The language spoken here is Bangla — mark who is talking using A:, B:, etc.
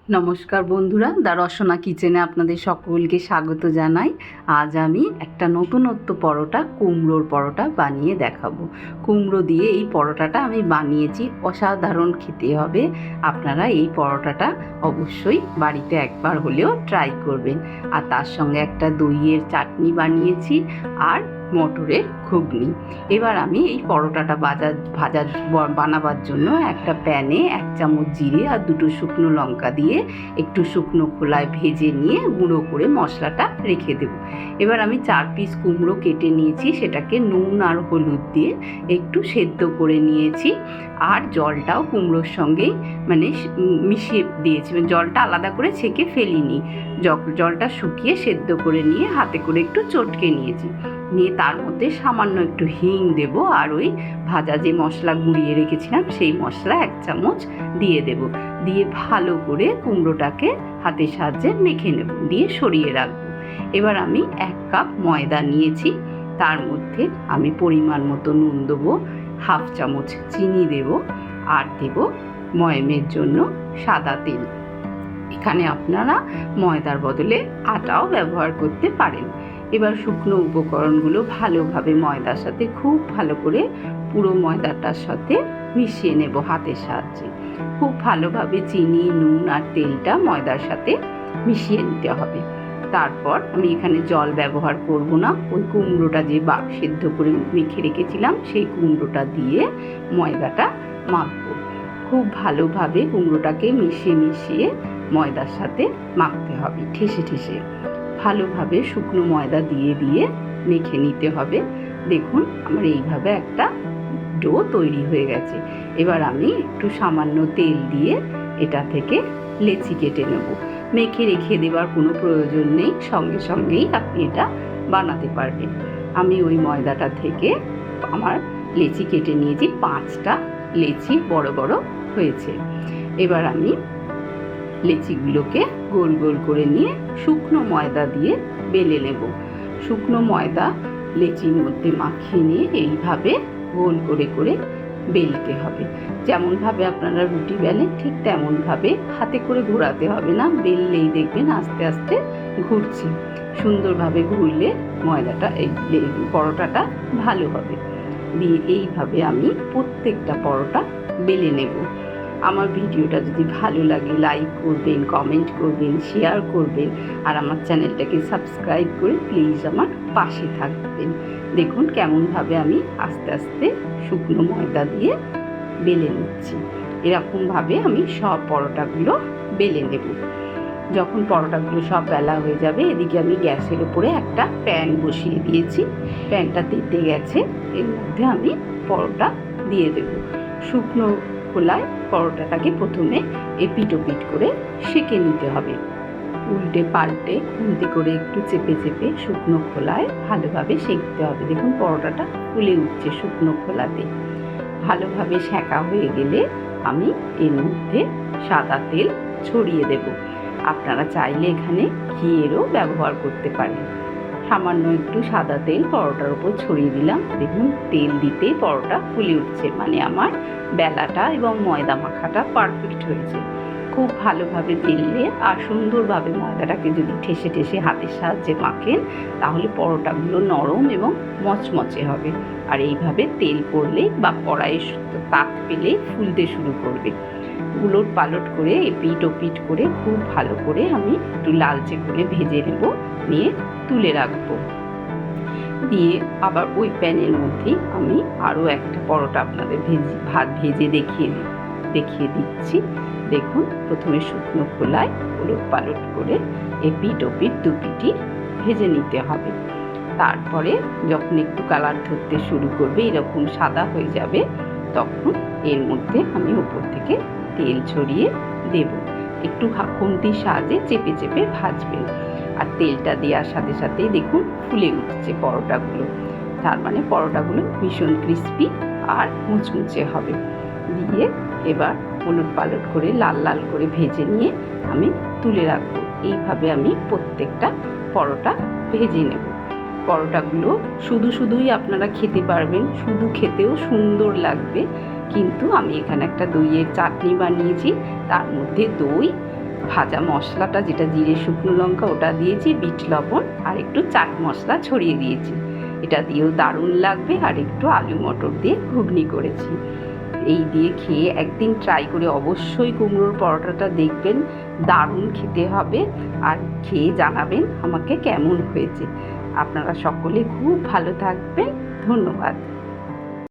A: নমস্কার বন্ধুরা, দ্য রসনা কিচেনে আপনাদের সকলকে স্বাগত জানাই। আজ আমি একটা নতুনত্ব পরোটা, কুমড়োর পরোটা বানিয়ে দেখাবো। কুমড়ো দিয়ে এই পরোটাটা আমি বানিয়েছি, অসাধারণ খেতে হবে। আপনারা এই পরোটাটা অবশ্যই বাড়িতে একবার হলেও ট্রাই করবেন। আর তার সঙ্গে একটা দইয়ের চাটনি বানিয়েছি আর মটরের ঘুগনি। এবার আমি এই পরোটাটা বানাবার জন্য একটা প্যানে 1 চামচ জিরে আর 2টো শুকনো লঙ্কা দিয়ে একটু শুকনো খোলায় ভেজে নিয়ে গুঁড়ো করে মশলাটা রেখে দেব। এবার আমি 4 পিস কুমড়ো কেটে নিয়েছি, সেটাকে নুন আর হলুদ দিয়ে একটু সেদ্ধ করে নিয়েছি। আর জলটাও কুমড়োর সঙ্গেই মিশিয়ে দিয়েছি, জলটা আলাদা করে ছেঁকে ফেলিনি। জলটা শুকিয়ে সেদ্ধ করে নিয়ে হাতে করে একটু চটকে নিয়েছি। নিয়ে তার মধ্যে সামান্য একটু হিং দেব আর ওই ভাজা যে মশলা গুঁড়িয়ে রেখেছিলাম সেই মশলা 1 চামচ দিয়ে দেব। দিয়ে ভালো করে কুমড়োটাকে হাতের সাহায্যে মেখে নেব, দিয়ে সরিয়ে রাখবো। এবার আমি 1 কাপ ময়দা নিয়েছি, তার মধ্যে আমি পরিমাণ মতো নুন দেবো, 1/2 চামচ চিনি দেব আর দেব ময়ামের জন্য সাদা তেল। এখানে আপনারা ময়দার বদলে আটাও ব্যবহার করতে পারেন। এবার শুকনো উপকরণগুলো ভালোভাবে ময়দার সাথে খুব ভালো করে পুরো ময়দাটার সাথে মিশিয়ে নেব হাতের সাহায্যে। খুব ভালোভাবে চিনি, নুন আর তেলটা ময়দার সাথে মিশিয়ে নিতে হবে। তারপর আমি এখানে জল ব্যবহার করব না, ওই কুমড়োটা যে সেদ্ধ করে মেখে রেখেছিলাম সেই কুমড়োটা দিয়ে ময়দাটা মাখবো। খুব ভালোভাবে কুমড়োটাকে মিশিয়ে ময়দার সাথে মাখতে হবে, ঠেসে ভালোভাবে শুকনো ময়দা দিয়ে মেখে নিতে হবে। দেখুন আমার এইভাবে একটা ডো তৈরি হয়ে গেছে। এবার আমি একটু সামান্য তেল দিয়ে এটা থেকে লেচি কেটে নেব। মেখে রেখে দেওয়ার কোনো প্রয়োজন নেই, সঙ্গেই আপনি এটা বানাতে পারবেন। আমি ওই ময়দাটা থেকে আমার লেচি কেটে নিয়েছি, 5টা লেচি বড় বড় হয়েছে। এবার আমি লেচিগুলোকে গোল গোল করে নিয়ে শুকনো ময়দা দিয়ে বেলে নেব। শুকনো ময়দা লেচির মধ্যে মাখিয়ে নিয়ে এইভাবে গোল করে বেলতে হবে। যেমনভাবে আপনারা রুটি বেলেন ঠিক তেমনভাবে হাতে করে ঘোরাতে হবে না, বেললেই দেখবেন আস্তে আস্তে ঘুরছে। সুন্দরভাবে ঘুরলে ময়দাটা এই পরোটাটা ভালো হবে। দিয়ে এইভাবে আমি প্রত্যেকটা পরোটা বেলে নেব। আমার ভিডিওটা যদি ভালো লাগে লাইক করবেন, কমেন্ট করবেন, শেয়ার করবেন আর আমার চ্যানেলটাকে সাবস্ক্রাইব করে প্লিজ আমার পাশে থাকবেন। দেখুন কেমনভাবে আমি আস্তে আস্তে শুকনো ময়দা দিয়ে বেলে নিচ্ছি। এরকমভাবে আমি সব পরোটাগুলো বেলে নেব। যখন পরোটাগুলো সব বেলা হয়ে যাবে, এদিকে আমি গ্যাসের উপরে একটা প্যান বসিয়ে দিয়েছি। প্যানটা তেতে গেছে, এর মধ্যে আমি পরোটা দিয়ে দেব। শুকনো খোলায় পরোটাটাকে প্রথমে এপিট ওপিট করে সেঁকে নিতে হবে। উল্টে পাল্টে খুন্তি করে একটু চেপে শুকনো খোলায় ভালোভাবে সেঁকতে হবে। দেখুন পরোটাটা ফুলে উঠছে শুকনো খোলাতে। ভালোভাবে সেঁকা হয়ে গেলে আমি এর মধ্যে সাদা তেল ছড়িয়ে দেব। আপনারা চাইলে এখানে ঘিয়েরও ব্যবহার করতে পারেন। সামান্য একটু সাদা তেল পরোটার উপর ছড়িয়ে দিলাম। দেখুন তেল দিতেই পরোটা ফুলে উঠছে, মানে আমার বেলাটা এবং ময়দা মাখাটা পারফেক্ট হয়েছে। খুব ভালোভাবে বেললে আর সুন্দরভাবে ময়দাটাকে যদি ঠেসে হাতের সাহায্যে মাখেন তাহলে পরোটাগুলো নরম এবং মচমচে হবে। আর এইভাবে তেল পড়লেই বা কড়াইয়ে তাপ পেলেই ফুলতে শুরু করবে। উলট পালট করে এপিট ওপিট করে খুব ভালো করে আমি একটু লালচে করে ভেজে নেব, নিয়ে তুলে রাখবো। দিয়ে আবার ওই প্যানের মধ্যেই আমি আরও একটা পরোটা আপনাদের ভেজে দেখিয়ে দিচ্ছি। দেখুন প্রথমে শুকনো খোলায় উলট পালট করে এপিট ওপিট দুপিটি ভেজে নিতে হবে। তারপরে যখন একটু কালার ধরতে শুরু করবে, এরকম সাদা হয়ে যাবে, তখন এর মধ্যে আমি উপর থেকে তেল ছড়িয়ে দেব। একটু খুন্তির সাহায্যে চেপে ভাজবেন। আর তেলটা দেওয়ার সাথেই দেখুন ফুলে উঠছে পরোটাগুলো, তার মানে পরোটাগুলো ভীষণ ক্রিস্পি আর মুচমুচে হবে। দিয়ে এবার উলট পালট করে লাল করে ভেজে নিয়ে আমি তুলে রাখবো। এইভাবে আমি প্রত্যেকটা পরোটা ভেজে নেব। পরোটাগুলো শুধুই আপনারা খেতে পারবেন, শুধু খেতেও সুন্দর লাগবে। কিন্তু আমি এখানে একটা দইয়ের চাটনি বানিয়েছি, তার মধ্যে দই ভাজা মশলাটা, যেটা জিরে শুকনো লঙ্কা, ওটা দিয়েছি, বিট লবণ আর একটু চাট মশলা ছড়িয়ে দিয়েছি। এটা দিয়েও দারুণ লাগবে। আর একটু আলু মটর দিয়ে ঘুগনি করেছি। এই দিয়ে খেয়ে একদিন ট্রাই করে অবশ্যই কুমড়োর পরোটাটা দেখবেন, দারুণ খেতে হবে। আর খেয়ে জানাবেন আমাকে কেমন হয়েছে। আপনারা সকলে খুব ভালো থাকবেন। ধন্যবাদ।